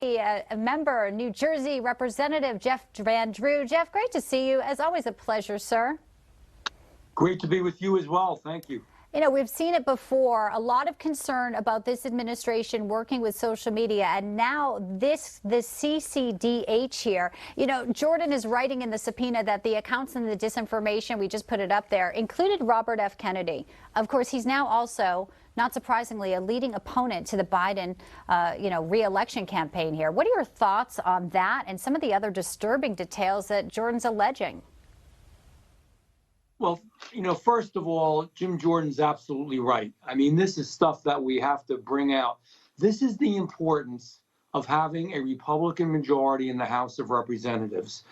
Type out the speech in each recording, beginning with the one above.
A member, New Jersey Representative Jeff Van Drew. Jeff, great to see you. As always, a pleasure, sir. Great to be with you as well. Thank you. You know, we've seen it before, a lot of concern about this administration working with social media, and now the CCDH here. You know, Jordan is writing in the subpoena that the accounts and the disinformation, we just put it up there, included Robert F. Kennedy. Of course, he's now also, not surprisingly, a leading opponent to the Biden, re-election campaign here. What are your thoughts on that and some of the other disturbing details that Jordan's alleging? Well, first of all, Jim Jordan's absolutely right. I mean, this is stuff that we have to bring out. This is the importance of having a Republican majority in the House of Representatives.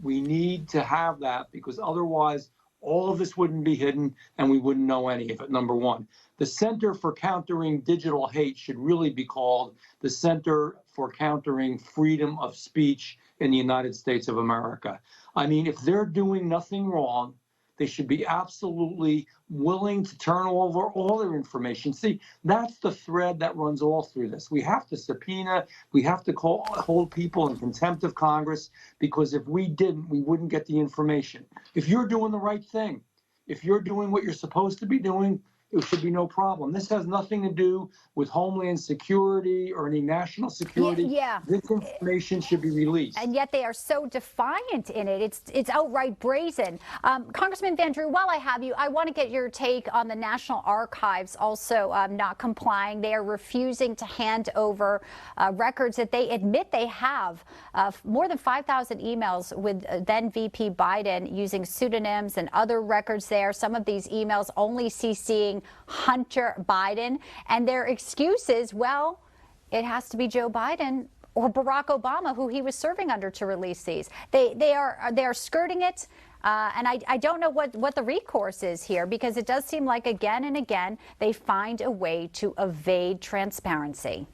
We need to have that because otherwise all of this wouldn't be hidden and we wouldn't know any of it, number one. The Center for Countering Digital Hate should really be called the Center for Countering Freedom of Speech in the United States of America. I mean, if they're doing nothing wrong, they should be absolutely willing to turn over all their information. See, that's the thread that runs all through this. We have to subpoena, we have to hold people in contempt of Congress, because if we didn't, we wouldn't get the information. If you're doing the right thing, if you're doing what you're supposed to be doing, it should be no problem. This has nothing to do with Homeland Security or any national security. Yeah. This information should be released. And yet they are so defiant in it. It's outright brazen. Congressman Van Drew, while I have you, I want to get your take on the National Archives also not complying. They are refusing to hand over records that they admit they have. More than 5,000 emails with then VP Biden using pseudonyms and other records there. Some of these emails only CCing Hunter Biden, and their excuse is, well, it has to be Joe Biden or Barack Obama, who he was serving under, to release these. They are skirting it, and I don't know what the recourse is here, because it does seem like again and again they find a way to evade transparency.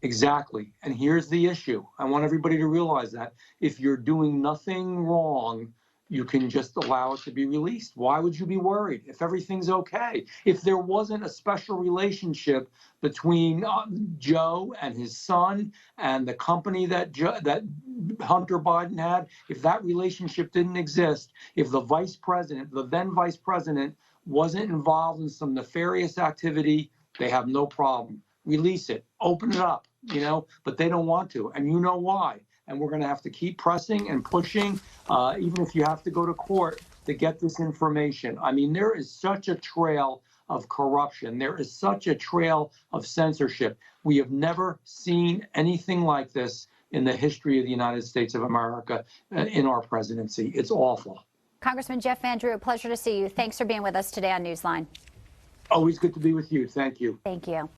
Exactly. And here's the issue. I want everybody to realize that if you're doing nothing wrong, you can just allow it to be released. Why would you be worried if everything's okay? If there wasn't a special relationship between Joe and his son and the company that Hunter Biden had, if that relationship didn't exist, if the then vice president, wasn't involved in some nefarious activity, they have no problem. Release it, open it up, but they don't want to, and you know why. And we're going to have to keep pressing and pushing, even if you have to go to court to get this information. I mean, there is such a trail of corruption. There is such a trail of censorship. We have never seen anything like this in the history of the United States of America in our presidency. It's awful. Congressman Jeff Van Drew, a pleasure to see you. Thanks for being with us today on Newsline. Always good to be with you. Thank you. Thank you.